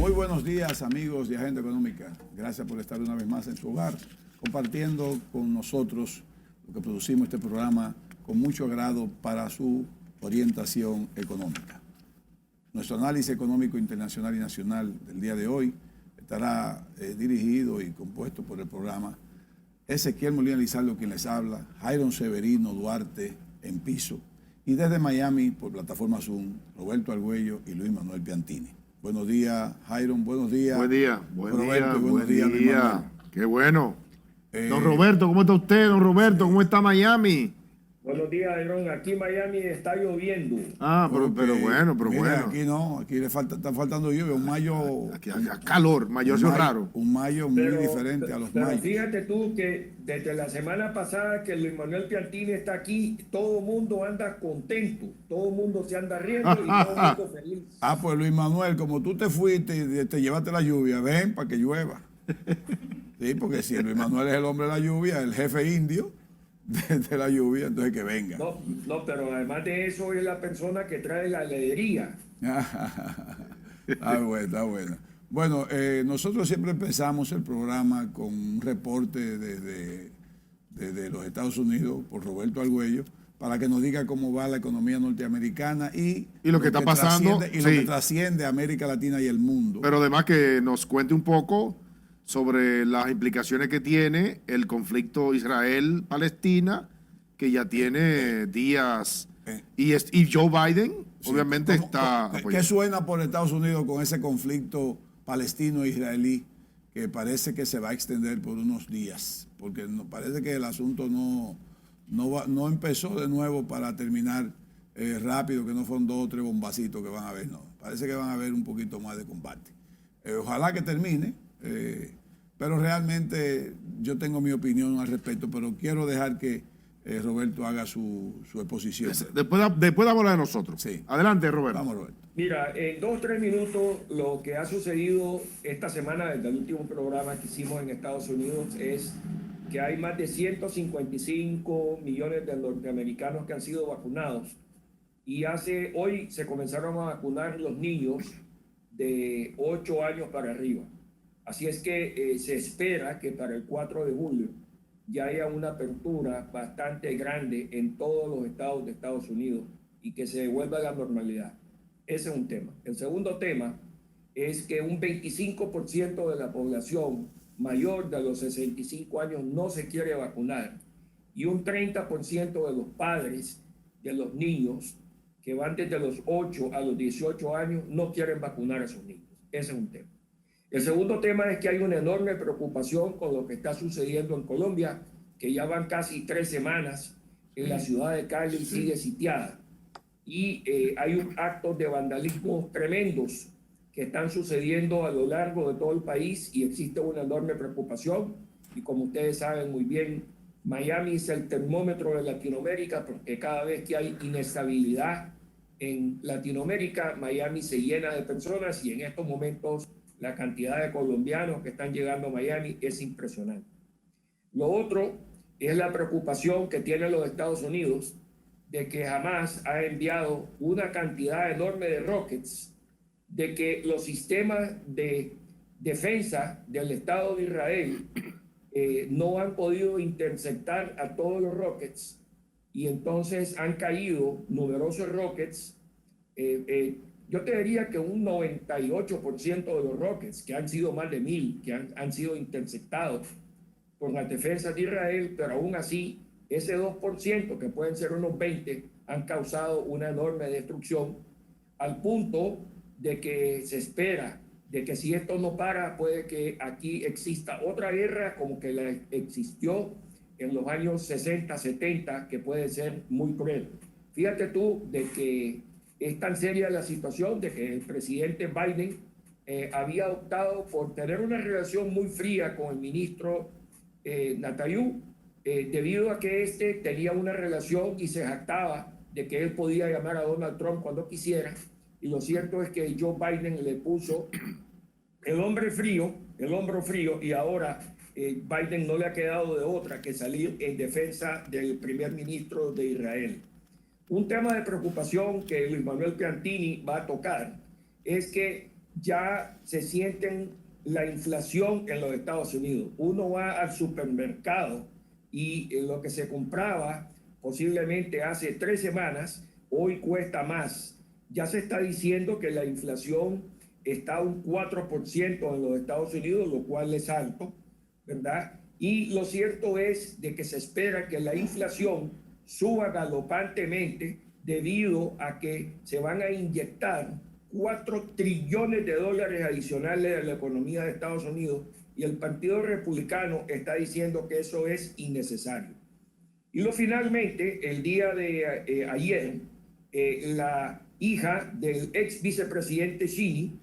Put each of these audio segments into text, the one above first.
Muy buenos días, amigos de Agenda Económica. Gracias por estar una vez más en su hogar, compartiendo con nosotros lo que producimos este programa con mucho agrado para su orientación económica. Nuestro análisis económico internacional y nacional del día de hoy estará dirigido y compuesto por el programa Ezequiel Molina Lizardo, quien les habla, Jairon Severino Duarte en piso, y desde Miami, por plataforma Zoom, Roberto Argüello y Luis Manuel Piantini. Buenos días, Jairon, buenos días. Buen día, Roberto, buen día. Luis Manuel. Qué bueno. Don Roberto, ¿cómo está usted, don Roberto? ¿Cómo está Miami? Buenos días, Aaron. Aquí en Miami está lloviendo. Pero bueno. Mira, aquí no, aquí está faltando lluvia, un mayo... Aquí calor, mayo es raro. Un mayo muy diferente a los mayos. Fíjate tú que desde la semana pasada que Luis Manuel Piantini está aquí, todo el mundo anda contento, todo el mundo se anda riendo y todo el mundo feliz. Pues Luis Manuel, como tú te fuiste y te llevaste la lluvia, ven para que llueva. Sí, porque si Luis Manuel es el hombre de la lluvia, el jefe indio de la lluvia, entonces que venga. No, pero además de eso es la persona que trae la alegría. Está bueno. Bueno, nosotros siempre empezamos el programa con un reporte desde los Estados Unidos por Roberto Argüello para que nos diga cómo va la economía norteamericana y lo que está pasando y lo que trasciende a América Latina y el mundo. Pero además que nos cuente un poco sobre las implicaciones que tiene el conflicto Israel-Palestina, que ya tiene días, y Joe Biden obviamente está apoyando. ¿Qué suena por Estados Unidos con ese conflicto palestino-israelí que parece que se va a extender por unos días? Porque parece que el asunto no empezó de nuevo para terminar rápido, que no fueron 2 o 3 bombacitos que van a haber, no. Parece que van a haber un poquito más de combate. Ojalá que termine. Pero realmente yo tengo mi opinión al respecto, pero quiero dejar que Roberto haga su exposición. Después hablar de nosotros. Sí. Adelante, Roberto. Vamos, Roberto. Mira, en 2 o 3 minutos lo que ha sucedido esta semana desde el último programa que hicimos en Estados Unidos es que hay más de 155 millones de norteamericanos que han sido vacunados y hoy se comenzaron a vacunar los niños de 8 años para arriba. Así es que se espera que para el 4 de julio ya haya una apertura bastante grande en todos los estados de Estados Unidos y que se devuelva a la normalidad. Ese es un tema. El segundo tema es que un 25% de la población mayor de los 65 años no se quiere vacunar y un 30% de los padres de los niños que van desde los 8 a los 18 años no quieren vacunar a sus niños. Ese es un tema. El segundo tema es que hay una enorme preocupación con lo que está sucediendo en Colombia, que ya van casi 3 semanas en la ciudad de Cali sigue sitiada. Y hay actos de vandalismo tremendos que están sucediendo a lo largo de todo el país y existe una enorme preocupación. Y como ustedes saben muy bien, Miami es el termómetro de Latinoamérica porque cada vez que hay inestabilidad en Latinoamérica, Miami se llena de personas y en estos momentos la cantidad de colombianos que están llegando a Miami es impresionante. Lo otro es la preocupación que tienen los Estados Unidos de que Hamas ha enviado una cantidad enorme de rockets, de que los sistemas de defensa del Estado de Israel no han podido interceptar a todos los rockets y entonces han caído numerosos rockets. Yo te diría que un 98% de los rockets, que han sido más de 1,000, que han sido interceptados por las defensas de Israel, pero aún así, ese 2%, que pueden ser unos 20, han causado una enorme destrucción, al punto de que se espera de que si esto no para, puede que aquí exista otra guerra como que la existió en los años 60, 70, que puede ser muy cruel. Fíjate tú de que es tan seria la situación de que el presidente Biden había optado por tener una relación muy fría con el ministro Netanyahu, debido a que este tenía una relación y se jactaba de que él podía llamar a Donald Trump cuando quisiera. Y lo cierto es que Joe Biden le puso el hombro frío, y ahora Biden no le ha quedado de otra que salir en defensa del primer ministro de Israel. Un tema de preocupación que Luis Manuel Piantini va a tocar es que ya se sienten la inflación en los Estados Unidos. Uno va al supermercado y lo que se compraba posiblemente hace 3 semanas, hoy cuesta más. Ya se está diciendo que la inflación está a un 4% en los Estados Unidos, lo cual es alto, ¿verdad? Y lo cierto es de que se espera que la inflación suba galopantemente debido a que se van a inyectar 4 trillones de dólares adicionales a la economía de Estados Unidos, y el Partido Republicano está diciendo que eso es innecesario. Y finalmente, el día de ayer, la hija del ex vicepresidente Cheney,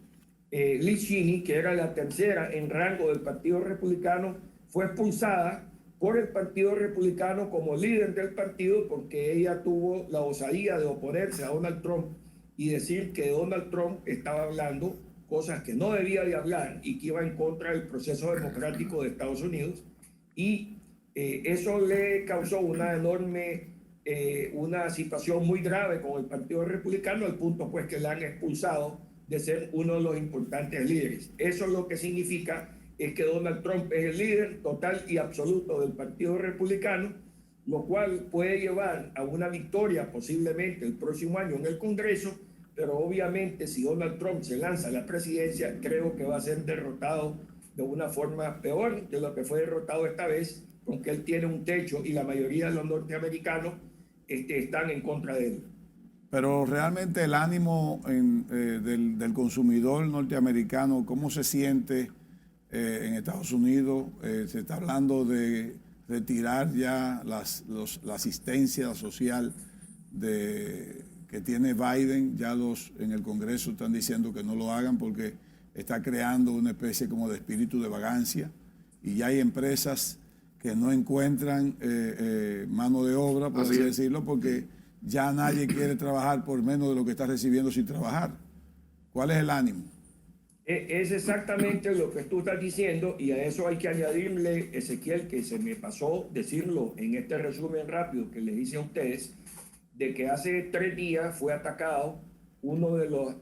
Liz Cheney, que era la tercera en rango del Partido Republicano, fue expulsada por el Partido Republicano como líder del partido porque ella tuvo la osadía de oponerse a Donald Trump y decir que Donald Trump estaba hablando cosas que no debía de hablar y que iba en contra del proceso democrático de Estados Unidos. Y eso le causó una enorme, una situación muy grave con el Partido Republicano, al punto pues que la han expulsado de ser uno de los importantes líderes. Eso lo que significa es que Donald Trump es el líder total y absoluto del Partido Republicano, lo cual puede llevar a una victoria posiblemente el próximo año en el Congreso, pero obviamente si Donald Trump se lanza a la presidencia, creo que va a ser derrotado de una forma peor de lo que fue derrotado esta vez, porque él tiene un techo y la mayoría de los norteamericanos están en contra de él. Pero realmente el ánimo del consumidor norteamericano, ¿cómo se siente en Estados Unidos? Se está hablando de retirar ya la asistencia social que tiene Biden. Ya en el Congreso están diciendo que no lo hagan porque está creando una especie como de espíritu de vagancia, y ya hay empresas que no encuentran mano de obra, por así decirlo, porque ya nadie quiere trabajar por menos de lo que está recibiendo sin trabajar. ¿Cuál es el ánimo? Es exactamente lo que tú estás diciendo, y a eso hay que añadirle, Ezequiel, que se me pasó decirlo en este resumen rápido que les hice a ustedes, de que hace 3 días fue atacado uno de los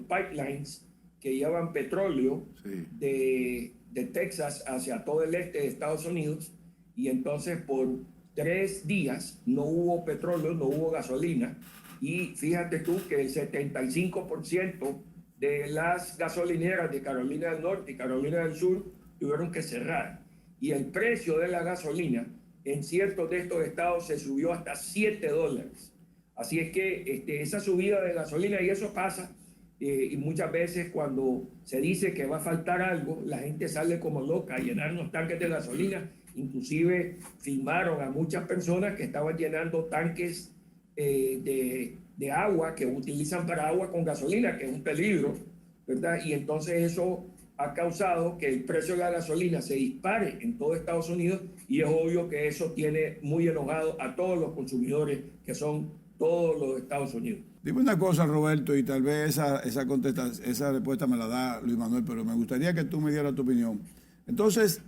pipelines que llevan petróleo de Texas hacia todo el este de Estados Unidos, y entonces por 3 días no hubo petróleo, no hubo gasolina, y fíjate tú que el 75% de las gasolineras de Carolina del Norte y Carolina del Sur tuvieron que cerrar, y el precio de la gasolina en ciertos de estos estados se subió hasta $7. Así es que esa subida de gasolina, y eso pasa, y muchas veces cuando se dice que va a faltar algo, la gente sale como loca a llenar los tanques de gasolina. Inclusive filmaron a muchas personas que estaban llenando tanques de agua que utilizan para agua con gasolina, que es un peligro, ¿verdad? Y entonces eso ha causado que el precio de la gasolina se dispare en todo Estados Unidos, y es obvio que eso tiene muy enojado a todos los consumidores, que son todos los Estados Unidos. Dime una cosa, Roberto, y tal vez esa respuesta me la da Luis Manuel, pero me gustaría que tú me dieras tu opinión. Entonces,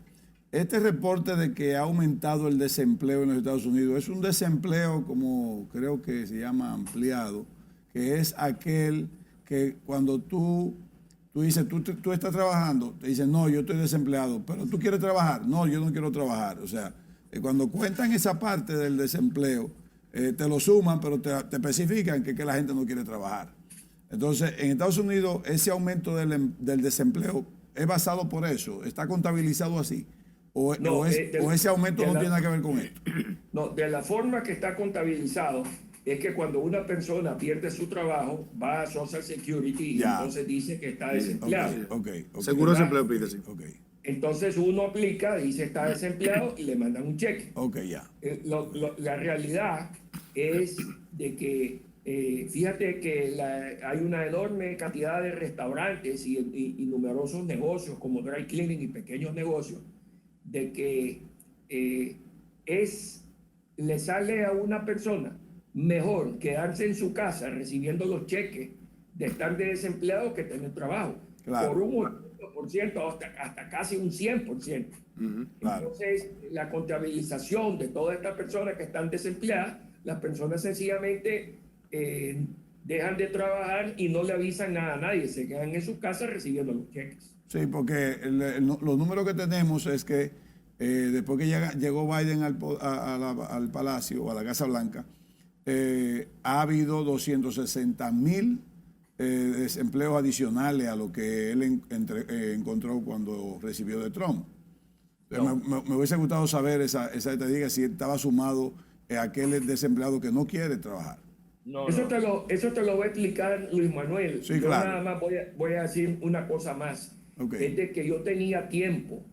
este reporte de que ha aumentado el desempleo en los Estados Unidos es un desempleo, como creo que se llama ampliado, que es aquel que cuando tú dices, tú estás trabajando, te dicen, no, yo estoy desempleado, pero tú quieres trabajar, no, yo no quiero trabajar. O sea, cuando cuentan esa parte del desempleo, te lo suman, pero te especifican que la gente no quiere trabajar. Entonces, en Estados Unidos, ese aumento del desempleo es basado por eso, está contabilizado así. ¿O ese aumento no tiene nada que ver con esto? No, de la forma que está contabilizado es que cuando una persona pierde su trabajo, va a Social Security y entonces dice que está desempleado. Okay. Seguro de desempleo pide, sí. Entonces uno aplica, dice está desempleado y le mandan un cheque. La realidad es de que, fíjate que hay una enorme cantidad de restaurantes y numerosos negocios como dry cleaning y pequeños negocios, de que le sale a una persona mejor quedarse en su casa recibiendo los cheques de estar de desempleado que tener trabajo. Claro. Por un 80% hasta casi un 100%. Claro. Entonces, la contabilización de todas estas personas que están desempleadas, las personas sencillamente dejan de trabajar y no le avisan nada a nadie, se quedan en sus casas recibiendo los cheques. Sí, porque los números que tenemos es que después que llegó Biden al Palacio o a la Casa Blanca, ha habido 260,000 desempleos adicionales a lo que él encontró cuando recibió de Trump. Entonces, me hubiese gustado saber esa estadística, si estaba sumado a aquel desempleado que no quiere trabajar. Eso te lo va a explicar Luis Manuel. Sí, yo claro. nada más voy a decir una cosa más. Okay. Es de que yo tenía tiempo,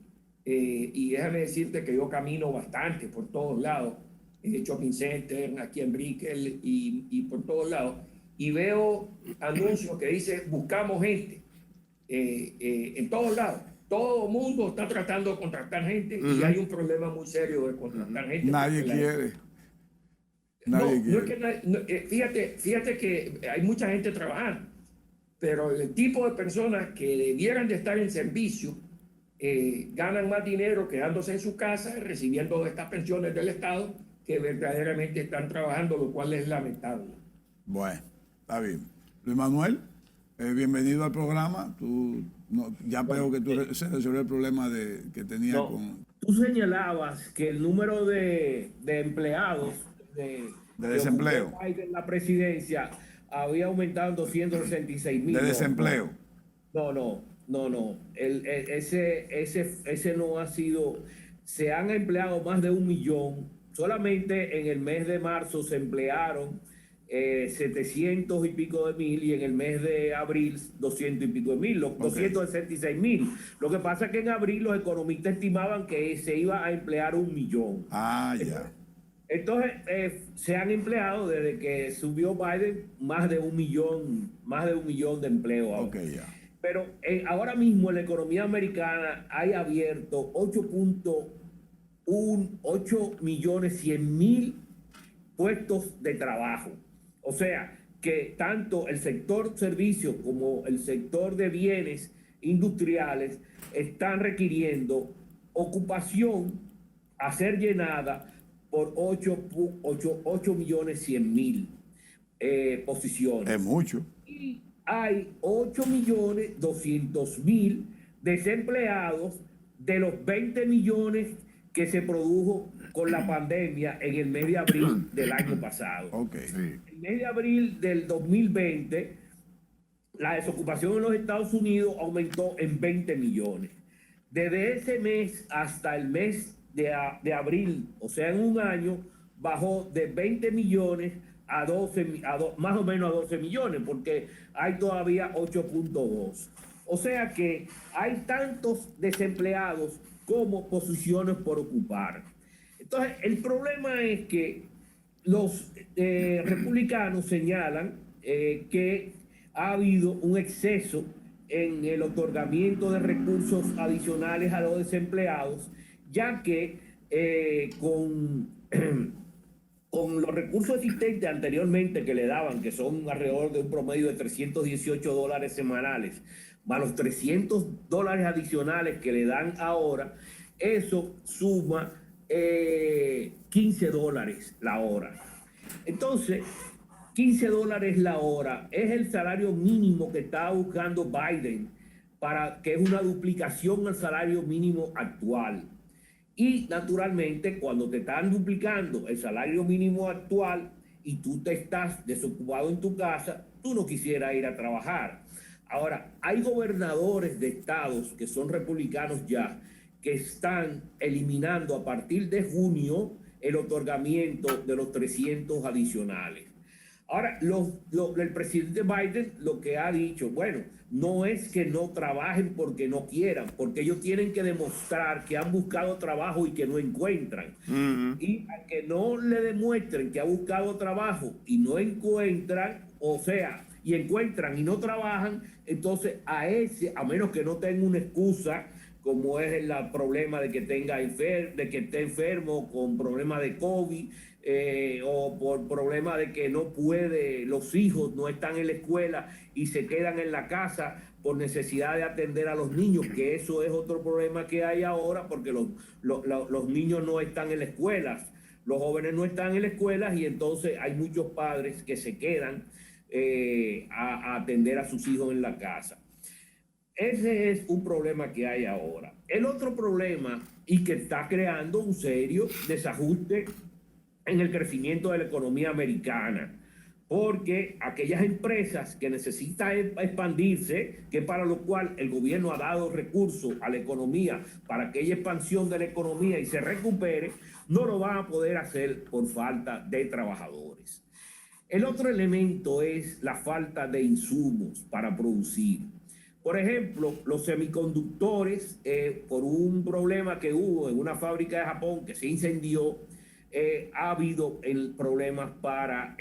y déjame decirte que yo camino bastante por todos lados, en el shopping center, aquí en Brickell y por todos lados, y veo anuncios que dicen buscamos gente en todos lados. Todo el mundo está tratando de contratar gente y hay un problema muy serio de contratar gente. Nadie quiere. Fíjate que hay mucha gente trabajando, pero el tipo de personas que debieran de estar en servicio ganan más dinero quedándose en su casa, recibiendo estas pensiones del Estado, que verdaderamente están trabajando, lo cual es lamentable. Bueno, está bien. Luis Manuel, bienvenido al programa. Ya veo que tú se resolvió el problema que tenía con... Tú señalabas que el número de empleados de desempleo en la presidencia había aumentado en 266,000. De desempleo. No. Ese no ha sido. Se han empleado más de 1 millón. Solamente en el mes de marzo se emplearon 700 y pico de mil, y en el mes de abril 200 y pico de mil, 266,000. Lo que pasa es que en abril los economistas estimaban que se iba a emplear 1 millón. Ya. Entonces, se han empleado desde que subió Biden más de 1 millón de empleos. Okay, ya. Pero ahora mismo en la economía americana hay abierto 8,100,000 puestos de trabajo. O sea, que tanto el sector servicios como el sector de bienes industriales están requiriendo ocupación a ser llenada por 8,100,000 posiciones. Es mucho. Y hay 8,200,000 desempleados de los 20 millones que se produjo con la pandemia en el mes de abril del año pasado. Okay. En el mes de abril del 2020, la desocupación en los Estados Unidos aumentó en 20 millones. Desde ese mes hasta el mes de abril, o sea, en un año, bajó de 20 millones a 12, más o menos a 12 millones, porque hay todavía 8,2. O sea que hay tantos desempleados como posiciones por ocupar. Entonces, el problema es que los republicanos señalan que ha habido un exceso en el otorgamiento de recursos adicionales a los desempleados, ya que con los recursos existentes anteriormente que le daban, que son alrededor de un promedio de $318 semanales, más los $300 adicionales que le dan ahora, eso suma $15 la hora. Entonces, $15 la hora es el salario mínimo que está buscando Biden, que es una duplicación al salario mínimo actual. Y naturalmente, cuando te están duplicando el salario mínimo actual y tú te estás desocupado en tu casa, tú no quisieras ir a trabajar. Ahora, hay gobernadores de estados que son republicanos ya, que están eliminando a partir de junio el otorgamiento de los 300 adicionales. Ahora, el presidente Biden lo que ha dicho, bueno, no es que no trabajen porque no quieran, porque ellos tienen que demostrar que han buscado trabajo y que no encuentran. Y a que no le demuestren que ha buscado trabajo y no encuentran, o sea, y encuentran y no trabajan, entonces a menos que no tenga una excusa, como es el problema de que esté enfermo con problemas de COVID, o por problema de que no puede, los hijos no están en la escuela y se quedan en la casa por necesidad de atender a los niños, que eso es otro problema que hay ahora, porque los niños no están en las escuelas, los jóvenes no están en las escuelas, y entonces hay muchos padres que se quedan a atender a sus hijos en la casa. Ese es un problema que hay ahora. El otro problema, y que está creando un serio desajuste en el crecimiento de la economía americana, porque aquellas empresas que necesitan expandirse, que para lo cual el gobierno ha dado recursos a la economía para que haya expansión de la economía y se recupere, no lo van a poder hacer por falta de trabajadores. El otro elemento es la falta de insumos para producir. Por ejemplo, los semiconductores, por un problema que hubo en una fábrica de Japón que se incendió, ha habido problemas para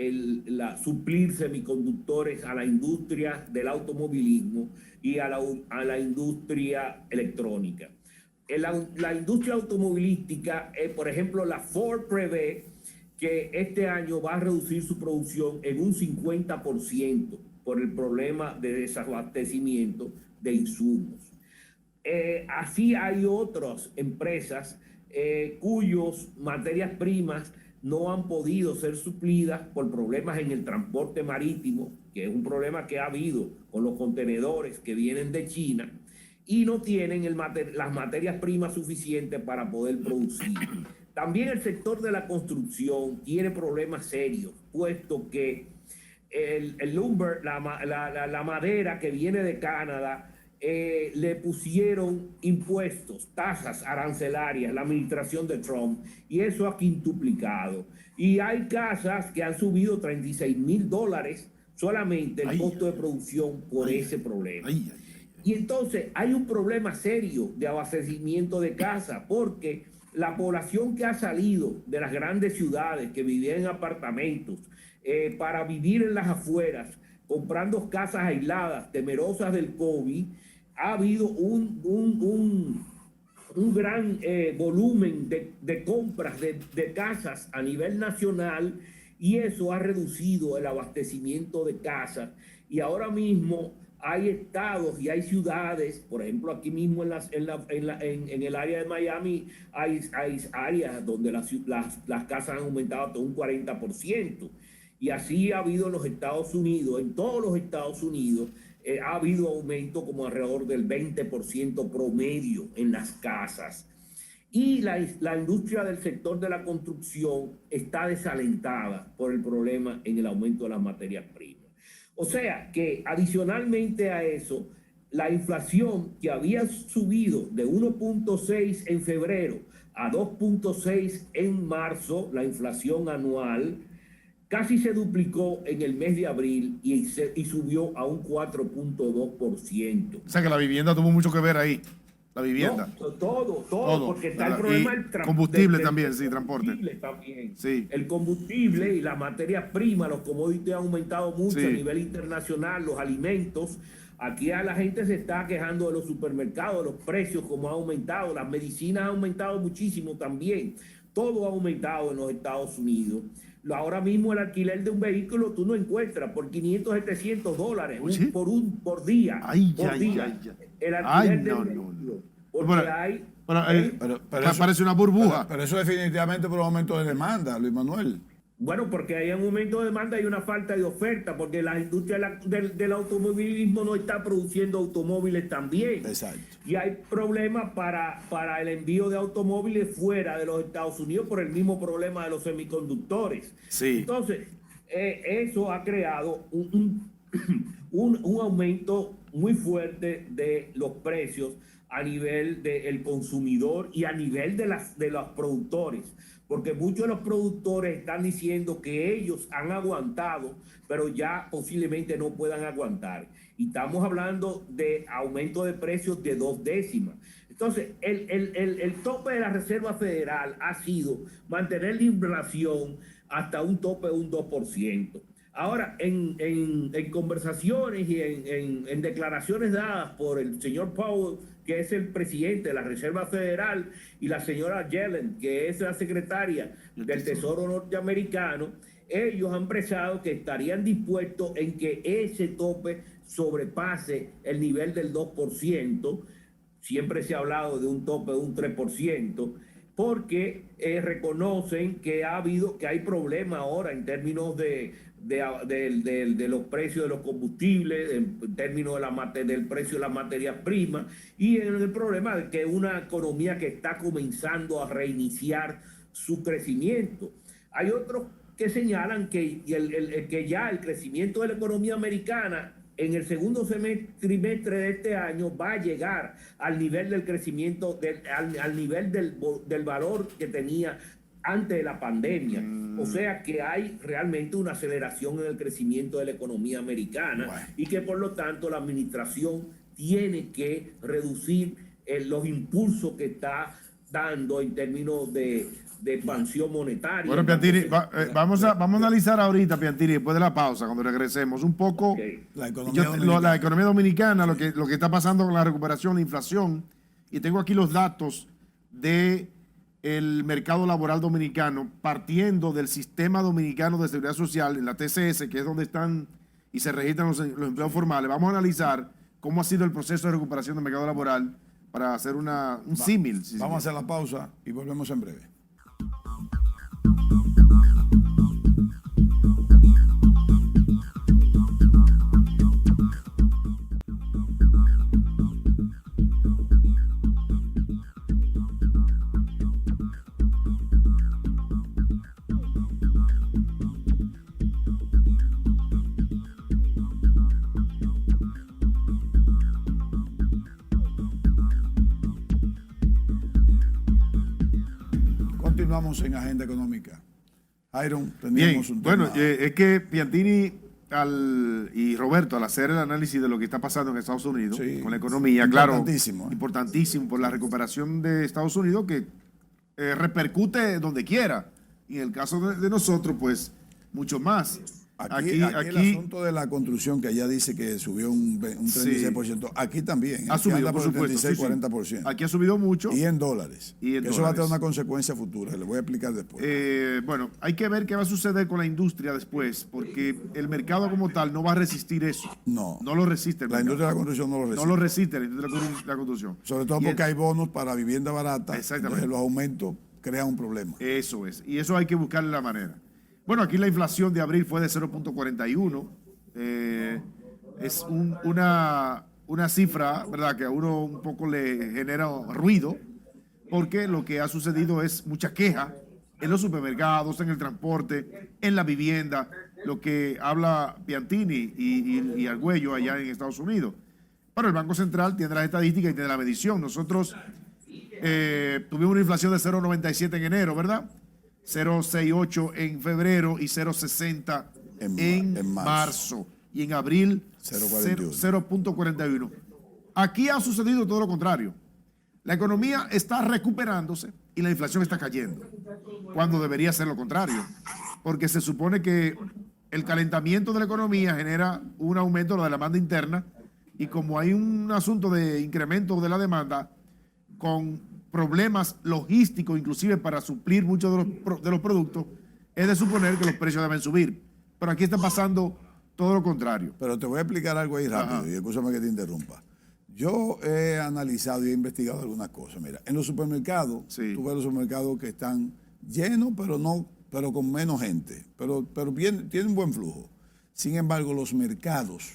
suplir semiconductores a la industria del automovilismo y a la industria electrónica. La industria automovilística, por ejemplo, la Ford prevé que este año va a reducir su producción en un 50% por el problema de desabastecimiento de insumos. Así hay otras empresas cuyas materias primas no han podido ser suplidas por problemas en el transporte marítimo, que es un problema que ha habido con los contenedores que vienen de China, y no tienen las materias primas suficientes para poder producir. También el sector de la construcción tiene problemas serios, puesto que el lumber, la madera que viene de Canadá, le pusieron impuestos, tasas arancelarias, la administración de Trump, y eso ha quintuplicado. Y hay casas que han subido $36,000 solamente el costo de producción por ese problema. Y entonces hay un problema serio de abastecimiento de casas, porque la población que ha salido de las grandes ciudades, que vivía en apartamentos, para vivir en las afueras, comprando casas aisladas, temerosas del COVID, ha habido un gran volumen de compras de casas a nivel nacional, y eso ha reducido el abastecimiento de casas. Y ahora mismo hay estados y hay ciudades, por ejemplo, aquí mismo en el área de Miami, hay áreas donde las casas han aumentado hasta un 40%. Y así ha habido en los Estados Unidos, en todos los Estados Unidos, ha habido aumento como alrededor del 20% promedio en las casas. Y la industria del sector de la construcción está desalentada por el problema en el aumento de las materias primas. O sea que adicionalmente a eso, la inflación que había subido de 1.6 en febrero a 2.6 en marzo, la inflación anual, casi se duplicó en el mes de abril y subió a un 4.2%. O sea que la vivienda tuvo mucho que ver ahí. La vivienda. No, todo, porque está el problema del combustible también, sí, transporte. También. Sí. El combustible y las materias primas, los commodities han aumentado mucho a nivel internacional, los alimentos. Aquí a la gente se está quejando de los supermercados, los precios como han aumentado, las medicinas han aumentado muchísimo también. Todo ha aumentado en los Estados Unidos. Ahora mismo el alquiler de un vehículo tú no encuentras por $500, $700 por día. El alquiler de un vehículo. Porque parece una burbuja. Pero eso definitivamente por un aumento de demanda, Luis Manuel. Bueno, porque hay un aumento de demanda y una falta de oferta, porque la industria del automovilismo no está produciendo automóviles también. Exacto. Y hay problemas para el envío de automóviles fuera de los Estados Unidos por el mismo problema de los semiconductores. Sí. Entonces, eso ha creado un aumento muy fuerte de los precios a nivel del consumidor y a nivel de los productores. Porque muchos de los productores están diciendo que ellos han aguantado, pero ya posiblemente no puedan aguantar. Y estamos hablando de aumento de precios de 2 décimas. Entonces, el tope de la Reserva Federal ha sido mantener la inflación hasta un tope de un 2%. Ahora, en conversaciones y en declaraciones dadas por el señor Powell, que es el presidente de la Reserva Federal, y la señora Yellen, que es la secretaria del Tesoro norteamericano, ellos han expresado que estarían dispuestos en que ese tope sobrepase el nivel del 2%. Siempre se ha hablado de un tope de un 3%, porque reconocen que hay problemas ahora en términos de los precios de los combustibles, en términos del precio de las materias primas, y en el problema de que una economía que está comenzando a reiniciar su crecimiento. Hay otros que señalan que ya el crecimiento de la economía americana en el segundo trimestre de este año va a llegar al nivel del crecimiento, al nivel del valor que tenía antes de la pandemia. O sea que hay realmente una aceleración en el crecimiento de la economía americana, y que por lo tanto la administración tiene que reducir los impulsos que está dando en términos de expansión monetaria. Bueno, Piantini, vamos a analizar ahorita, Piantini, después de la pausa, cuando regresemos, un poco la economía dominicana, lo que está pasando con la recuperación, la inflación, y tengo aquí los datos del mercado laboral dominicano, partiendo del Sistema Dominicano de Seguridad Social, en la TCS, que es donde están y se registran los empleos formales. Vamos a analizar cómo ha sido el proceso de recuperación del mercado laboral para hacer un símil. Vamos a hacer la pausa y volvemos en breve. Continuamos en Agenda Económica. Iron, teníamos un tema. Bueno, es que Piantini y Roberto, al hacer el análisis de lo que está pasando en Estados Unidos, con la economía, importantísimo por la recuperación de Estados Unidos, que repercute donde quiera. Y en el caso de nosotros, pues, mucho más. Aquí el asunto de la construcción, que allá dice que subió un 36%, aquí también. Ha subido, por supuesto. 36-40%. Aquí ha subido mucho. Y en dólares. Eso va a tener una consecuencia futura, le voy a explicar después. Bueno, hay que ver qué va a suceder con la industria después, porque el mercado como tal no va a resistir eso. No lo resiste el mercado. La industria de la construcción no lo resiste. No lo resiste la industria de la construcción. Sobre todo porque hay bonos para vivienda barata. Exactamente. Entonces los aumentos crean un problema. Eso es. Y eso hay que buscarle la manera. Bueno, aquí la inflación de abril fue de 0.41. Es una cifra, ¿verdad?, que a uno un poco le genera ruido, porque lo que ha sucedido es mucha queja en los supermercados, en el transporte, en la vivienda, lo que habla Piantini y Argüello allá en Estados Unidos. Pero el Banco Central tiene las estadísticas y tiene la medición. Nosotros tuvimos una inflación de 0.97 en enero, ¿verdad? 0.68 en febrero y 0.60 en marzo. Y en abril 0.41. Aquí ha sucedido todo lo contrario. La economía está recuperándose y la inflación está cayendo, cuando debería ser lo contrario, porque se supone que el calentamiento de la economía genera un aumento de la demanda interna, y como hay un asunto de incremento de la demanda con problemas logísticos, inclusive para suplir muchos de los productos, es de suponer que los precios deben subir. Pero aquí está pasando todo lo contrario. Pero te voy a explicar algo ahí rápido, y escúchame que te interrumpa. Yo he analizado y he investigado algunas cosas. Mira, en los supermercados, tú ves los supermercados que están llenos, pero con menos gente, pero bien, tienen buen flujo. Sin embargo, los mercados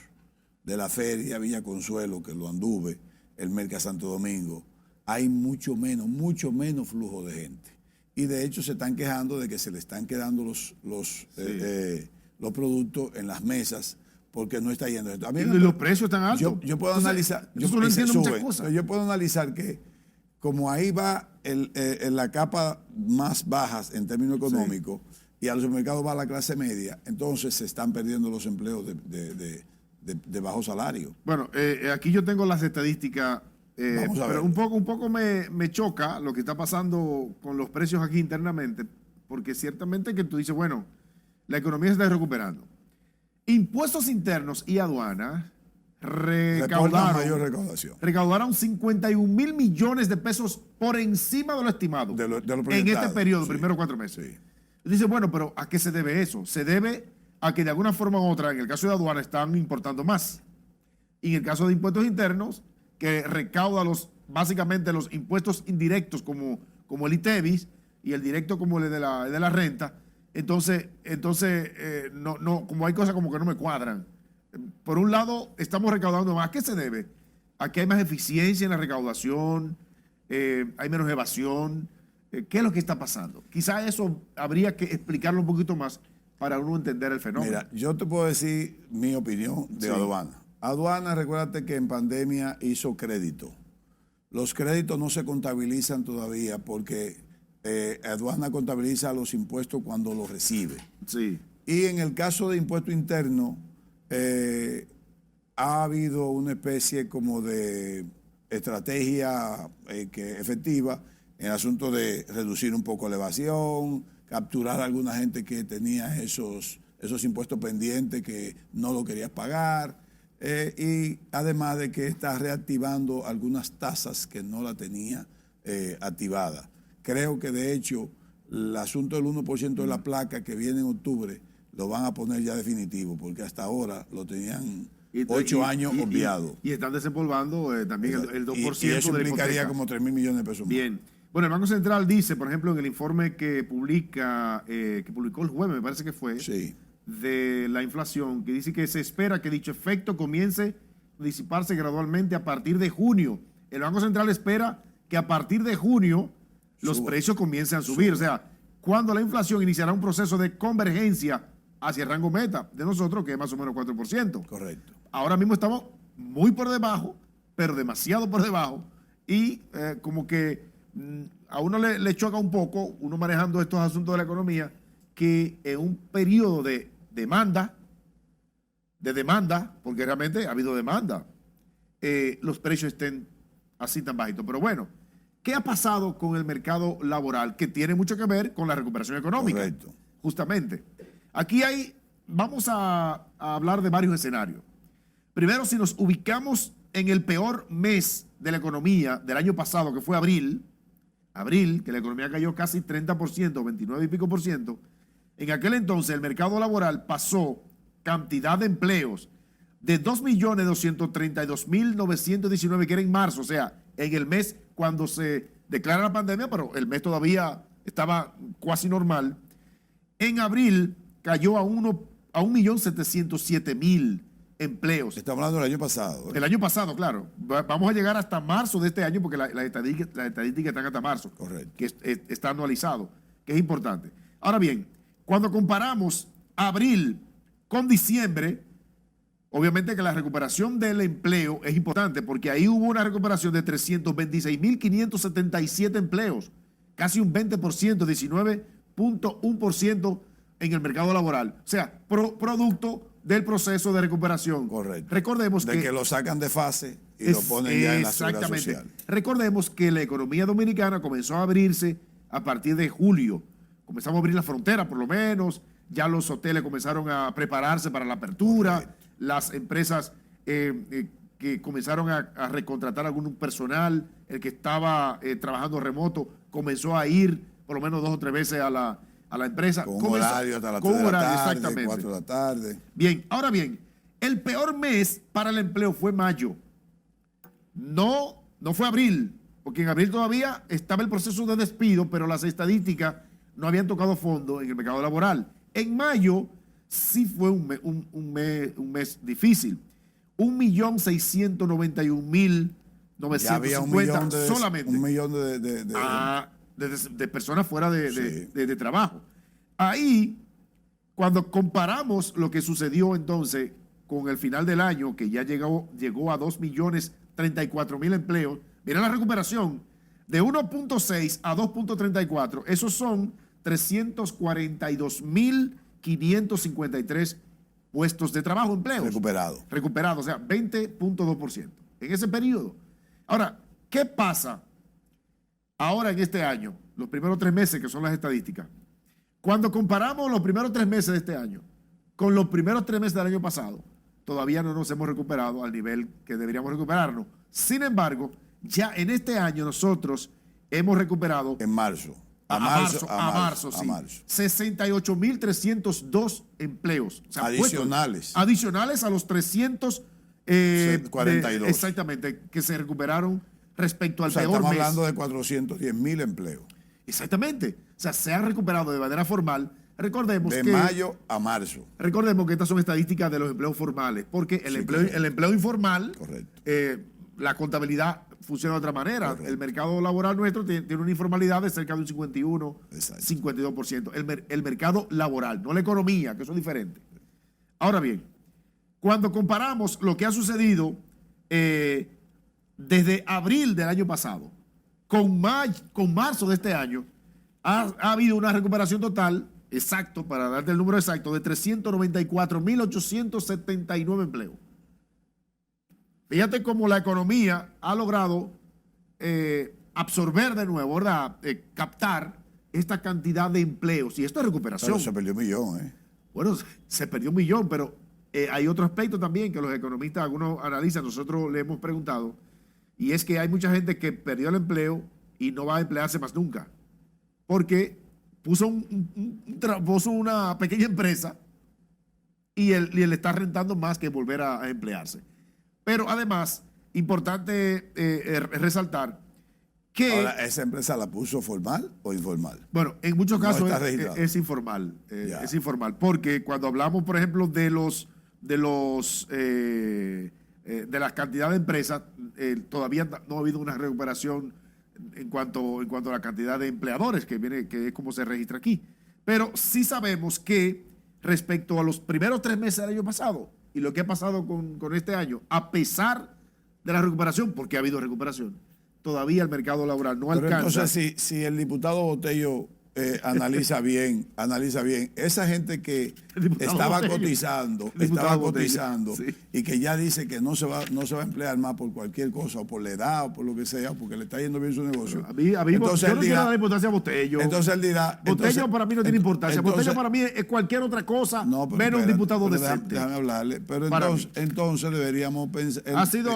de la feria Villa Consuelo, que lo anduve, el Merca Santo Domingo, hay mucho menos flujo de gente. Y de hecho se están quejando de que se le están quedando los productos en las mesas porque no está yendo. A mí y los precios están altos. Yo puedo analizar. Yo puedo analizar que como ahí va en la capa más bajas en términos económicos, y a los mercados va la clase media, entonces se están perdiendo los empleos de bajo salario. Bueno, aquí yo tengo las estadísticas. Pero un poco me choca lo que está pasando con los precios aquí internamente, porque ciertamente que tú dices, bueno, la economía se está recuperando. Impuestos internos y aduana recaudaron 51 mil millones de pesos por encima de lo estimado en este periodo, primeros 4 meses. Dice, bueno, pero ¿a qué se debe eso? Se debe a que de alguna forma u otra, en el caso de aduana, están importando más. Y en el caso de impuestos internos, que recauda básicamente los impuestos indirectos como como el ITEVIS y el directo como el de la renta. Entonces no, como hay cosas como que no me cuadran. Por un lado, estamos recaudando más. ¿A qué se debe? A que hay más eficiencia en la recaudación, hay menos evasión. ¿Qué es lo que está pasando? Quizá eso habría que explicarlo un poquito más para uno entender el fenómeno. Mira, yo te puedo decir mi opinión de aduana. Aduana, recuérdate que en pandemia hizo crédito. Los créditos no se contabilizan todavía porque aduana contabiliza los impuestos cuando los recibe. Sí. Y en el caso de impuesto interno, ha habido una especie como de estrategia efectiva en el asunto de reducir un poco la evasión, capturar a alguna gente que tenía esos impuestos pendientes que no lo querías pagar, y además de que está reactivando algunas tasas que no la tenía activada. Creo que de hecho el asunto del 1% de la placa que viene en octubre lo van a poner ya definitivo, porque hasta ahora lo tenían 8 años obviado. Y están desempolvando también el 2% y eso de la implicaría hipoteca. como 3.000 millones de pesos más. Bien. Bueno, el Banco Central dice, por ejemplo, en el informe que publicó el jueves, me parece que fue, Sí. de la inflación, que dice que se espera que dicho efecto comience a disiparse gradualmente a partir de junio. El Banco Central espera que a partir de junio los precios comiencen a subir. O sea, cuando la inflación iniciará un proceso de convergencia hacia el rango meta de nosotros, que es más o menos 4%. Correcto. Ahora mismo estamos muy por debajo, pero demasiado por debajo, y como que a uno le choca un poco, uno manejando estos asuntos de la economía, que en un periodo de demanda, porque realmente ha habido demanda, los precios estén así tan bajitos. Pero bueno, ¿qué ha pasado con el mercado laboral? Que tiene mucho que ver con la recuperación económica. Correcto. Justamente. Aquí vamos a hablar de varios escenarios. Primero, si nos ubicamos en el peor mes de la economía del año pasado, que fue abril, que la economía cayó casi 30%, 29 y pico por ciento, en aquel entonces el mercado laboral pasó cantidad de empleos de 2.232.919, que era en marzo, o sea, en el mes cuando se declara la pandemia, pero el mes todavía estaba casi normal. En abril cayó a 1.707.000 empleos. Estamos hablando del año pasado. El año pasado, claro. Vamos a llegar hasta marzo de este año porque las estadísticas están hasta marzo. Correcto. Que está anualizado, que es importante. Ahora bien, cuando comparamos abril con diciembre, obviamente que la recuperación del empleo es importante porque ahí hubo una recuperación de 326.577 empleos, casi un 20%, 19.1% en el mercado laboral. O sea, producto del proceso de recuperación. Correcto. Recordemos que lo sacan de fase y lo ponen ya en la seguridad social. Recordemos que la economía dominicana comenzó a abrirse a partir de julio. Comenzamos a abrir la frontera, por lo menos. Ya los hoteles comenzaron a prepararse para la apertura. Correcto. Las empresas que comenzaron a recontratar algún personal, el que estaba trabajando remoto, comenzó a ir por lo menos 2 o 3 veces a la empresa. Con horario hasta las 3 de la tarde, exactamente. 4 de la tarde. Bien, ahora bien, el peor mes para el empleo fue mayo. No fue abril, porque en abril todavía estaba el proceso de despido, pero las estadísticas no habían tocado fondo en el mercado laboral. En mayo sí fue un mes difícil. 1.691.950 solamente. 1 millón de personas fuera de trabajo. Ahí, cuando comparamos lo que sucedió entonces con el final del año, que ya llegó a 2.034.000 empleos, mira la recuperación de 1.6 a 2.34, esos son 342.553 puestos de trabajo, empleos. Recuperados, o sea, 20.2% en ese periodo. Ahora, ¿qué pasa ahora en este año? Los primeros 3 meses, que son las estadísticas. Cuando comparamos los primeros 3 meses de este año con los primeros 3 meses del año pasado, todavía no nos hemos recuperado al nivel que deberíamos recuperarnos. Sin embargo, ya en este año nosotros hemos recuperado... En marzo. A marzo, sí. 68.302 empleos. O sea, adicionales. Adicionales a los 342. Exactamente, que se recuperaron respecto al peor mes. Estamos hablando de 410.000 empleos. Exactamente. O sea, se ha recuperado de manera formal. Recordemos De que mayo a marzo. recordemos que estas son estadísticas de los empleos formales, porque Sí, correcto. el empleo informal, Correcto. la contabilidad funciona de otra manera. Correcto. El mercado laboral nuestro tiene una informalidad de cerca de un 51, Exacto. 52%. El mercado laboral, no la economía, que eso es diferente. Ahora bien, cuando comparamos lo que ha sucedido desde abril del año pasado con marzo de este año, ha habido una recuperación total, exacto, para darte el número exacto, de 394.879 empleos. Fíjate cómo la economía ha logrado absorber de nuevo, ¿verdad? Captar esta cantidad de empleos. Y esto es recuperación. Pero se perdió un millón, ¿eh? Bueno, se perdió un millón, pero hay otro aspecto también que los economistas, algunos analizan, nosotros le hemos preguntado, y es que hay mucha gente que perdió el empleo y no va a emplearse más nunca, porque puso una pequeña empresa y él está rentando más que volver a emplearse. Pero además, importante resaltar que... Ahora, ¿esa empresa la puso formal o informal? Bueno, en muchos No casos está registrado. es informal. Ya. Es informal. Porque cuando hablamos, por ejemplo, de las cantidades de empresas, todavía no ha habido una recuperación en cuanto a la cantidad de empleadores que es como se registra aquí. Pero sí sabemos que respecto a los primeros 3 meses del año pasado y lo que ha pasado con este año, a pesar de la recuperación, porque ha habido recuperación, todavía el mercado laboral no Pero alcanza. entonces, si el diputado Botello analiza bien, esa gente que diputado estaba Botello. cotizando, El diputado estaba Botello, cotizando sí. y que ya dice que no se va a emplear más por cualquier cosa, o por la edad, o por lo que sea, porque le está yendo bien su negocio. A mí Entonces yo él no dirá- quiero dar importancia a Botello. Entonces él dirá... Botello para mí no tiene importancia. entonces- Botello para mí es cualquier otra cosa No, pero menos un espérate, diputado pero decente. Déjame hablarle. Pero Para entonces deberíamos pensar. Ha sido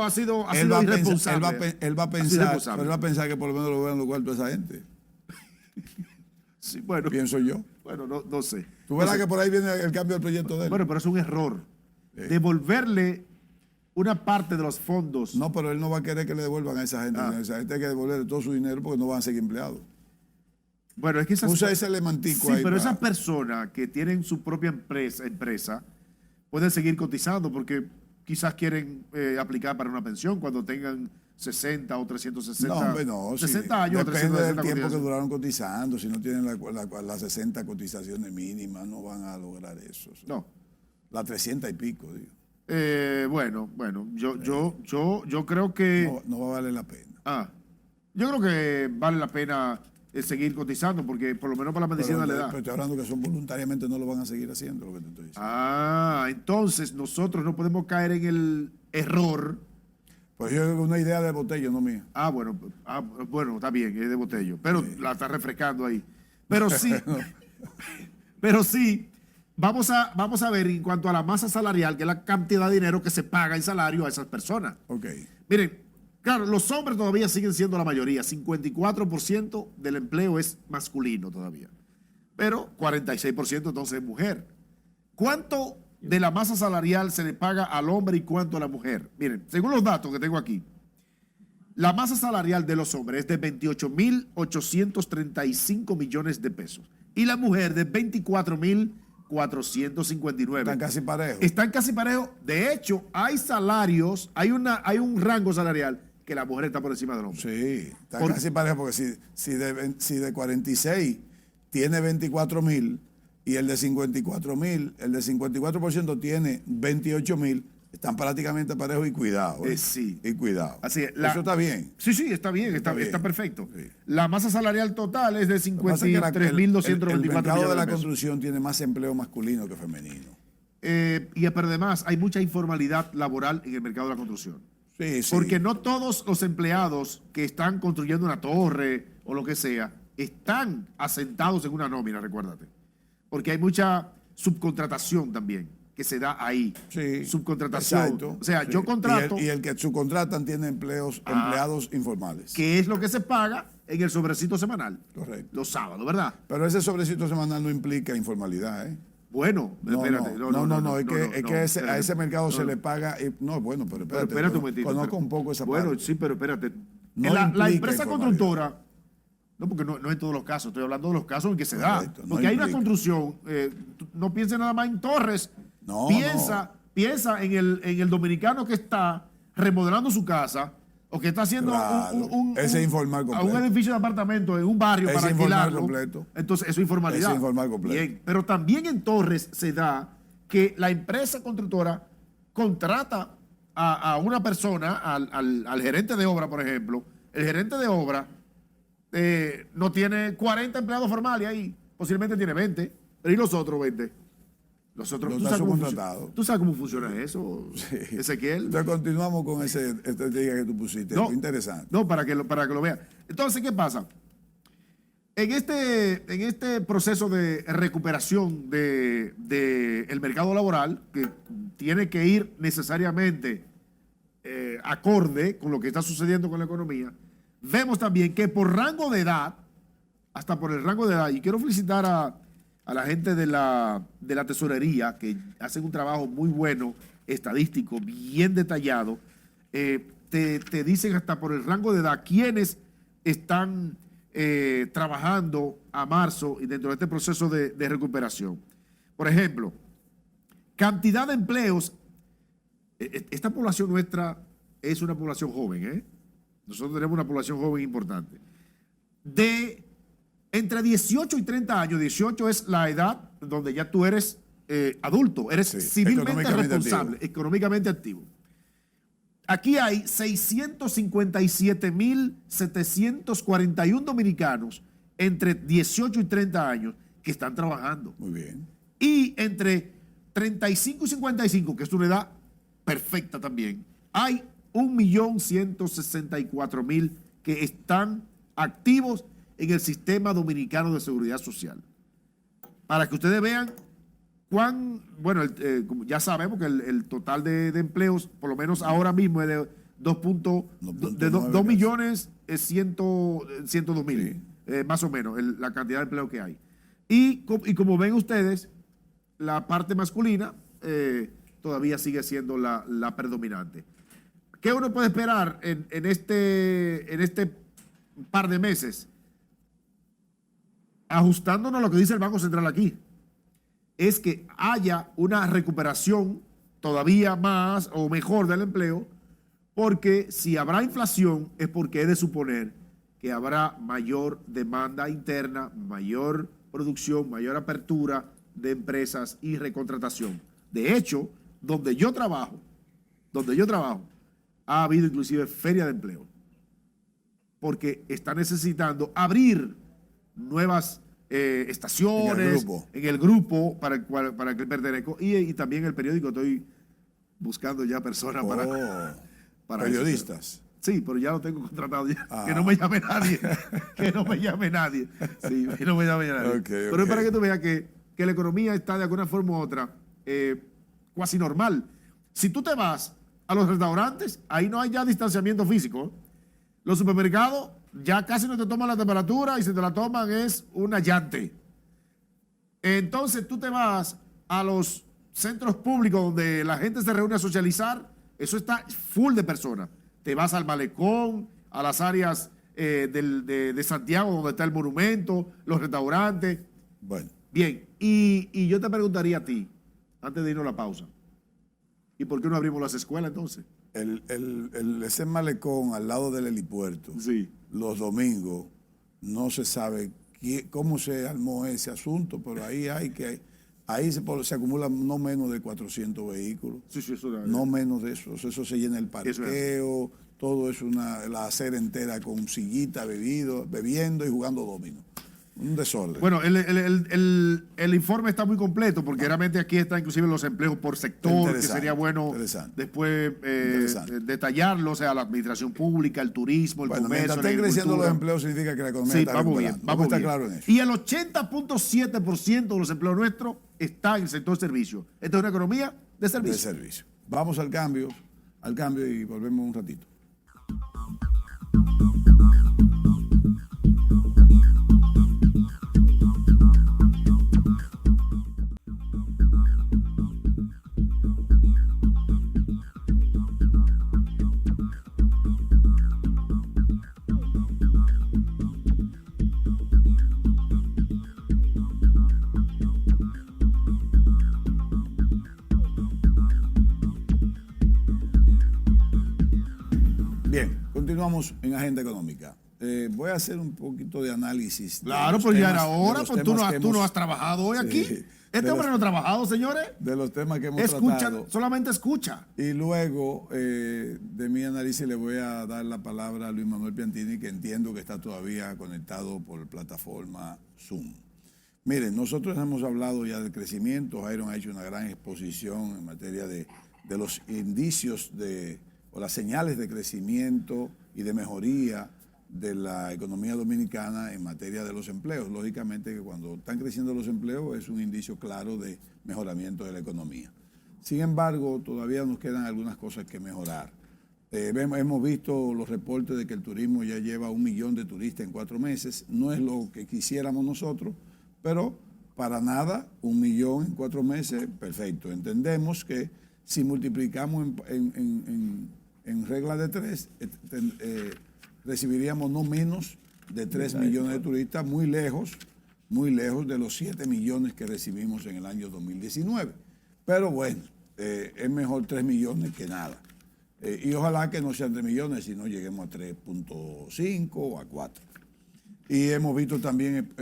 él va a pensar- irresponsable. Él va a Ha sido pensar, irresponsable. pero él va a pensar que por lo menos lo vean los cuartos de esa gente. Sí, bueno, Pienso yo. bueno, no sé. Tú verás No sé. que por ahí viene el cambio del proyecto de él. Bueno, pero es un error. Devolverle una parte de los fondos. No, pero él no va a querer que le devuelvan a esa gente. A esa gente hay que devolverle todo su dinero porque no van a seguir empleados. Bueno, es que esas Usa ese elemantico sí, ahí. pero para- esas personas que tienen su propia empresa pueden seguir cotizando porque quizás quieren aplicar para una pensión cuando tengan 60 o 360, No, hombre, no. 60 años o Depende del 360 tiempo que cotizaciones. duraron cotizando. Si no tienen las 60 cotizaciones mínimas, no van a lograr eso. No. Las 300 y pico, digo. Bueno, yo creo que No va a valer la pena. yo creo que vale la pena seguir cotizando porque por lo menos para la medicina le da. Pero estoy hablando que son voluntariamente, no lo van a seguir haciendo, lo que te estoy diciendo. Entonces nosotros no podemos caer en el error. Pues yo creo que una idea de Botello, no mía. Bueno, está bien, es de Botello, pero la está refrescando ahí. Pero sí, pero sí, vamos a ver en cuanto a la masa salarial, que es la cantidad de dinero que se paga en salario a esas personas. Ok. Miren, claro, los hombres todavía siguen siendo la mayoría, 54% del empleo es masculino todavía, pero 46% entonces es mujer. ¿Cuánto de la masa salarial se le paga al hombre y cuánto a la mujer? Miren, según los datos que tengo aquí, la masa salarial de los hombres es de 28.835 millones de pesos y la mujer de 24.459. Están casi parejos. Están casi parejos. De hecho, hay salarios, hay un rango salarial que la mujer está por encima del hombre. Sí, están casi parejos porque si de 46 tiene 24,000 y el de 54,000, el de 54% tiene 28,000, están prácticamente parejos y cuidado. Sí. Y cuidado. Así es, Eso está bien. Sí, está bien, está perfecto. Sí. La masa salarial total es de Lo que pasa es que el 53.224 mercado de la millones de pesos. construcción tiene más empleo masculino que femenino. Pero además hay mucha informalidad laboral en el mercado de la construcción. Sí, sí. Porque no todos los empleados que están construyendo una torre o lo que sea están asentados en una nómina, recuérdate. Porque hay mucha subcontratación también que se da ahí. Sí, Subcontratación. exacto, O sea, sí. yo contrato, Y el que subcontratan tiene empleados informales. que es lo que se paga en el sobrecito semanal. Correcto. Los sábados, ¿verdad? Pero ese sobrecito semanal no implica informalidad, ¿eh? Bueno, espérate. Es que a espérate. ese mercado se No. le paga. No, bueno, pero Pero espérate. espérate un momentito. Conozco un poco esa Bueno, parte. sí, pero espérate. No La implica empresa informalidad. constructora No, porque no en todos los casos, estoy hablando de los casos en que se da. Correcto, no Porque hay una implica. construcción, no piense nada más en Torres, No, piensa en el dominicano que está remodelando su casa o que está haciendo Claro, ese es informal un completo. edificio de apartamento en un barrio Ese para informal alquilarlo. completo. Entonces, eso es informalidad. Ese es informal completo. Bien, pero también en Torres se da que la empresa constructora contrata a una persona, al gerente de obra, por ejemplo. El gerente de obra no tiene 40 empleados formales ahí, posiblemente tiene 20, pero ¿y los otros 20? Los otros, Los ¿tú está sabes, cómo subcontratado. ¿tú sabes cómo funciona eso, Sí. Ezequiel? Entonces continuamos con esa estrategia que tú pusiste. No, Interesante. No, para que lo vean. Entonces, ¿qué pasa? En este proceso de recuperación del mercado laboral, que tiene que ir necesariamente acorde con lo que está sucediendo con la economía, vemos también que por rango de edad, hasta por el rango de edad, y quiero felicitar a la gente de la tesorería, que hacen un trabajo muy bueno, estadístico, bien detallado, te dicen hasta por el rango de edad quiénes están trabajando a marzo y dentro de este proceso de recuperación. Por ejemplo, cantidad de empleos. Esta población nuestra es una población joven, ¿eh? Nosotros tenemos una población joven importante. De entre 18 y 30 años, 18 es la edad donde ya tú eres adulto, eres Sí, civilmente económicamente responsable, activo. económicamente activo. Aquí hay 657.741 dominicanos entre 18 y 30 años que están trabajando. Muy bien. Y entre 35 y 55, que es una edad perfecta también, hay 1.164.000 que están activos en el sistema dominicano de seguridad social. Para que ustedes vean como ya sabemos que el total de empleos, por lo menos ahora mismo, es de 2 millones 102 mil, más o menos, la cantidad de empleo que hay. Y como ven ustedes, la parte masculina todavía sigue siendo la predominante. ¿Qué uno puede esperar en este par de meses? Ajustándonos a lo que dice el Banco Central aquí, es que haya una recuperación todavía más o mejor del empleo, porque si habrá inflación es porque es de suponer que habrá mayor demanda interna, mayor producción, mayor apertura de empresas y recontratación. De hecho, donde yo trabajo, ha habido inclusive feria de empleo, porque está necesitando abrir nuevas estaciones en el grupo para el que pertenezco, y también el periódico. Estoy buscando ya personas para periodistas. Sí, pero ya lo tengo contratado ya. Que no me llame nadie. Que no me llame nadie. Sí, que no me llame nadie. Pero es para que tú veas que la economía está de alguna forma u otra cuasi normal. Si tú te vas a los restaurantes, ahí no hay ya distanciamiento físico. Los supermercados ya casi no te toman la temperatura, y si te la toman es una llante. Entonces tú te vas a los centros públicos donde la gente se reúne a socializar, eso está full de personas. Te vas al malecón, a las áreas de Santiago donde está el monumento, los restaurantes. Bueno. Bien, y yo te preguntaría a ti, antes de irnos a la pausa, ¿y por qué no abrimos las escuelas entonces? Ese malecón al lado del helipuerto, Sí. los domingos, no se sabe cómo se armó ese asunto, pero ahí se acumulan no menos de 400 vehículos. Sí, eso No menos de eso. Eso se llena el Eso parqueo, todo es la acera entera con sillita, bebiendo y jugando dominó. Un desorden. Bueno, el informe está muy completo, porque realmente aquí está inclusive los empleos por sector, que sería bueno después detallarlo, o sea, la administración pública, el turismo, el comercio, mientras estén creciendo los empleos significa que la economía está recuperando. Vamos bien. Claro en eso. Y el 80.7% de los empleos nuestros está en el sector servicio. Esta es una economía de servicio. Vamos al cambio y volvemos un ratito. continuamos en Agenda Económica. Voy a hacer un poquito de análisis. Claro, pues ya era hora, pues tú no has trabajado hoy aquí. Sí, Este hombre no ha trabajado, señores. De los temas que hemos Escucha, tratado. solamente escucha. Y luego de mi análisis le voy a dar la palabra a Luis Manuel Piantini, que entiendo que está todavía conectado por plataforma Zoom. Miren, nosotros hemos hablado ya del crecimiento. Jairon ha hecho una gran exposición en materia de los indicios o las señales de crecimiento y de mejoría de la economía dominicana en materia de los empleos. Lógicamente que cuando están creciendo los empleos es un indicio claro de mejoramiento de la economía. Sin embargo, todavía nos quedan algunas cosas que mejorar. Hemos visto los reportes de que el turismo ya lleva 1 millón de turistas en 4 meses. No es lo que quisiéramos nosotros, pero para nada, 1 millón en 4 meses, perfecto. Entendemos que si multiplicamos en regla de 3, recibiríamos no menos de 3 millones de turistas, muy lejos de los 7 millones que recibimos en el año 2019. Pero bueno, es mejor 3 millones que nada. Y ojalá que no sean 3 millones, sino lleguemos a 3.5 o a 4. Y hemos visto también...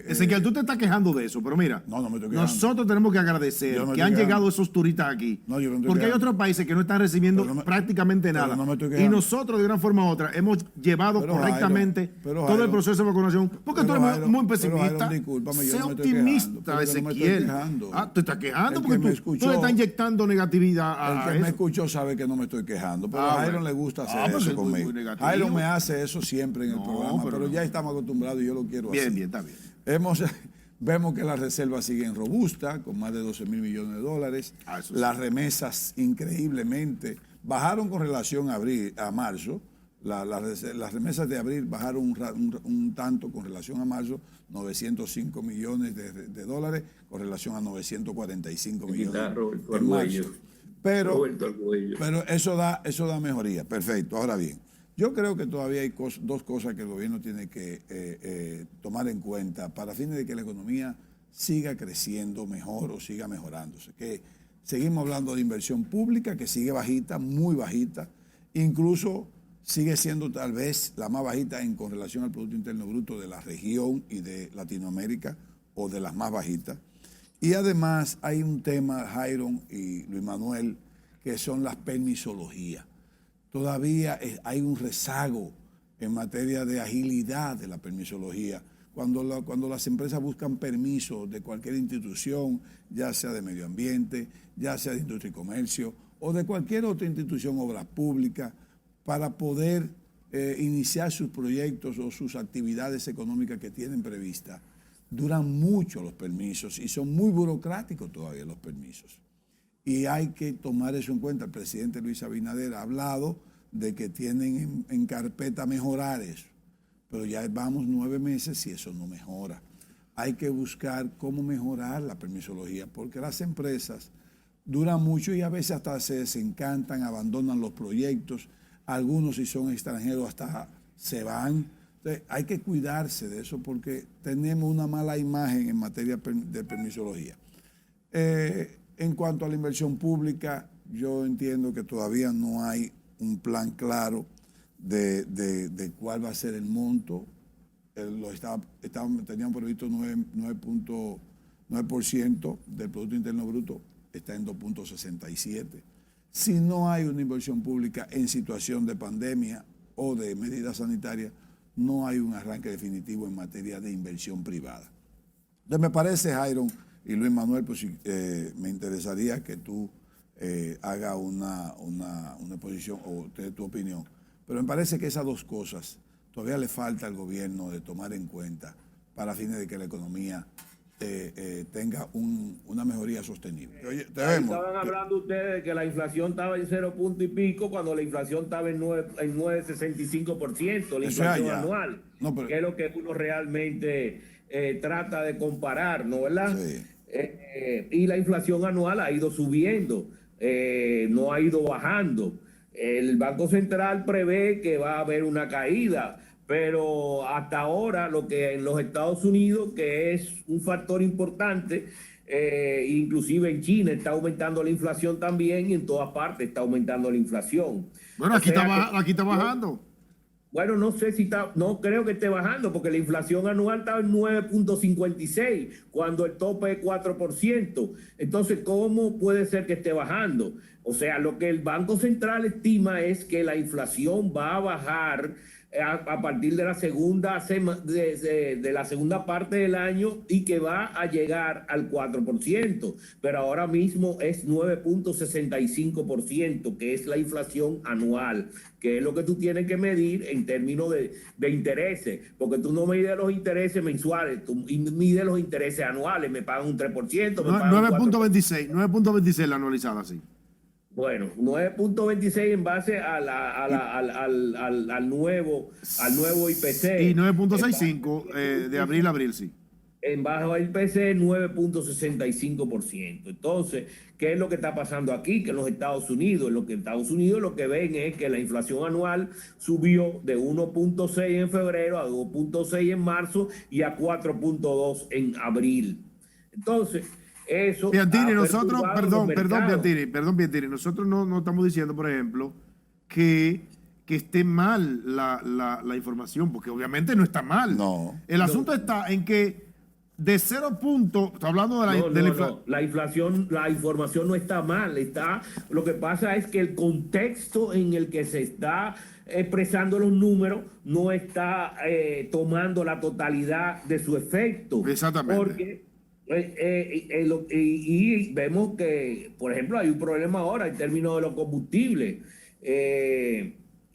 Ezequiel, tú te estás quejando de eso, pero mira, no me estoy quejando. Nosotros tenemos que agradecer que han llegado esos turistas aquí. No, yo no estoy porque hay quejando. otros países que no están recibiendo prácticamente nada. No me estoy y quejando. nosotros, de una forma u otra, hemos llevado correctamente todo el proceso de vacunación. Porque tú eres muy pesimista. Discúlpame, yo sé no me estoy optimista, quejando, Ezequiel. Te estás quejando porque tú le estás inyectando negatividad a El que eso. me escuchó sabe que no me estoy quejando, pero a Jairon le gusta hacer pues eso es muy conmigo. negativo. Jairon me hace eso siempre en el programa, pero no. ya estamos acostumbrados y yo lo quiero hacer. Bien, está bien. Vemos que las reservas siguen robustas, con más de 12 mil millones de dólares. Eso Las remesas increíblemente bajaron con relación a marzo. Las remesas de abril bajaron un tanto con relación a marzo, 905 millones de dólares con relación a 945 millones en marzo. Pero eso da mejoría. Perfecto. Ahora bien, yo creo que todavía hay dos cosas que el gobierno tiene que tomar en cuenta para fines de que la economía siga creciendo mejor o siga mejorándose. Que seguimos hablando de inversión pública, que sigue bajita, muy bajita, incluso sigue siendo tal vez la más bajita con relación al Producto Interno Bruto de la región y de Latinoamérica, o de las más bajitas. Y además hay un tema, Jairon y Luis Manuel, que son las permisologías. Todavía hay un rezago en materia de agilidad de la permisología. Cuando las empresas buscan permisos de cualquier institución, ya sea de medio ambiente, ya sea de industria y comercio, o de cualquier otra institución, obra pública, para poder iniciar sus proyectos o sus actividades económicas que tienen previstas, duran mucho los permisos y son muy burocráticos todavía los permisos. Y hay que tomar eso en cuenta. El presidente Luis Abinader ha hablado de que tienen en carpeta mejorar eso, pero ya vamos 9 meses y eso no mejora. Hay que buscar cómo mejorar la permisología, porque las empresas duran mucho y a veces hasta se desencantan, abandonan los proyectos. Algunos, si son extranjeros, hasta se van. Entonces, hay que cuidarse de eso porque tenemos una mala imagen en materia de permisología. En cuanto a la inversión pública, yo entiendo que todavía no hay un plan claro de cuál va a ser el monto. Teníamos previsto 9% del Producto Interno Bruto, está en 2.67. Si no hay una inversión pública en situación de pandemia o de medidas sanitarias, no hay un arranque definitivo en materia de inversión privada. Entonces me parece, Jairon y Luis Manuel, pues me interesaría que tú hagas una exposición o te dé tu opinión. Pero me parece que esas dos cosas todavía le falta al gobierno de tomar en cuenta para fines de que la economía tenga una mejoría sostenible. Oye, estaban hablando ustedes de que la inflación estaba en 0 punto y pico cuando la inflación estaba en 9,65%, la inflación anual, que es lo que uno realmente trata de comparar, ¿no? ¿Verdad? Sí. Y la inflación anual ha ido subiendo, no ha ido bajando. El Banco Central prevé que va a haber una caída, pero hasta ahora lo que en los Estados Unidos, que es un factor importante, inclusive en China está aumentando la inflación también y en todas partes está aumentando la inflación. Bueno, aquí está bajando. Bueno, no sé si está, no creo que esté bajando, porque la inflación anual estaba en 9.56, cuando el tope es 4%. Entonces, ¿cómo puede ser que esté bajando? O sea, lo que el Banco Central estima es que la inflación va a bajar a partir de la de la segunda parte del año y que va a llegar al 4%, pero ahora mismo es 9.65%, que es la inflación anual, que es lo que tú tienes que medir en términos de intereses, porque tú no mides los intereses mensuales, tú mides los intereses anuales, me pagan un 3%, me pagan 9.26 la anualizada, sí. bueno, 9.26 en base al nuevo IPC. Y 9.65 de abril a abril, sí. En bajo el IPC, 9.65%. Entonces, ¿qué es lo que está pasando aquí? Que en los Estados Unidos, lo que ven es que la inflación anual subió de 1.6 en febrero a 2.6 en marzo y a 4.2 en abril. Entonces, eso Piantini, nosotros, perdón, Piantini, nosotros no estamos diciendo, por ejemplo, que esté mal la información, porque obviamente no está mal. No. El asunto está en que de 0 puntos, está hablando de la inflación, la información no está mal, lo que pasa es que el contexto en el que se está expresando los números no está tomando la totalidad de su efecto. Exactamente. Porque y vemos que, por ejemplo, hay un problema ahora en términos de los combustibles.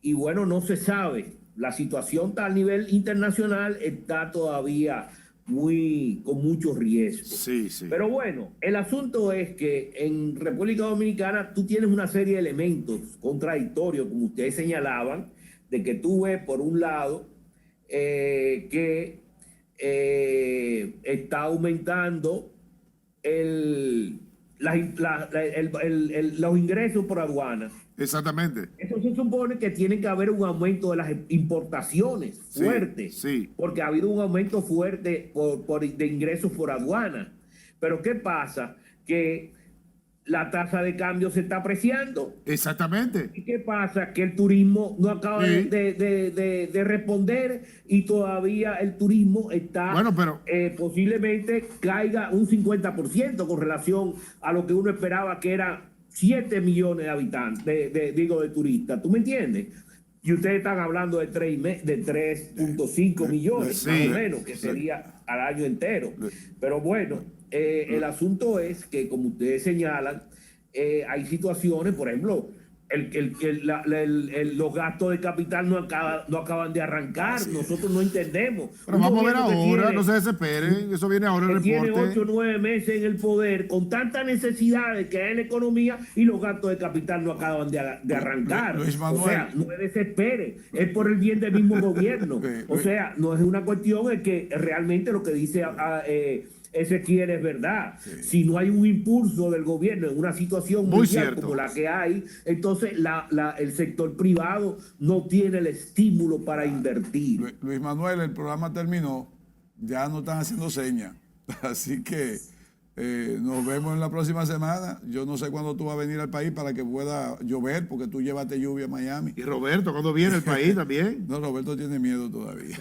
Y bueno, no se sabe. La situación a nivel internacional está todavía con mucho riesgo. Sí, sí. Pero bueno, el asunto es que en República Dominicana tú tienes una serie de elementos contradictorios, como ustedes señalaban, de que tú ves, por un lado, que está aumentando los ingresos por aduana. Exactamente. Eso se supone que tiene que haber un aumento de las importaciones fuerte, sí. Porque ha habido un aumento fuerte de ingresos por aduana. Pero ¿qué pasa? Que la tasa de cambio se está apreciando. Exactamente. ¿Y qué pasa? Que el turismo no acaba de responder y todavía el turismo está, posiblemente caiga un 50% con relación a lo que uno esperaba, que era 7 millones de habitantes, de turistas. ¿Tú me entiendes? Y ustedes están hablando de 3.5 millones, más o menos, que sería al año entero. Pero bueno, el asunto es que, como ustedes señalan, hay situaciones, por ejemplo, los gastos de capital no acaban de arrancar. Nosotros no entendemos. Pero vamos a ver ahora, no se desesperen, eso viene ahora el reporte. Tiene 8 o 9 meses en el poder, con tantas necesidades que hay en la economía, y los gastos de capital no acaban de arrancar. Luis Manuel. O sea, no se desespere, es por el bien del mismo gobierno. O sea, no es una cuestión de que realmente lo que dice Ezequiel es verdad. Sí. Si no hay un impulso del gobierno en una situación mundial como la que hay, entonces el sector privado no tiene el estímulo para invertir. Luis Manuel, el programa terminó, ya no están haciendo señas, así que nos vemos en la próxima semana. Yo no sé cuándo tú vas a venir al país para que pueda llover, porque tú llévate lluvia a Miami. Y Roberto, ¿cuándo viene al país también? No, Roberto tiene miedo todavía.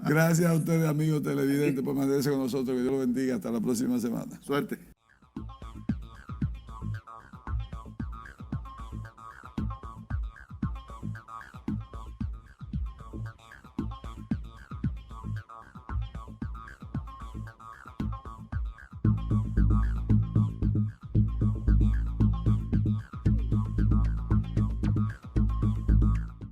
Gracias a ustedes, amigos televidentes, por mantenerse con nosotros. Que Dios los bendiga. Hasta la próxima semana. Suerte.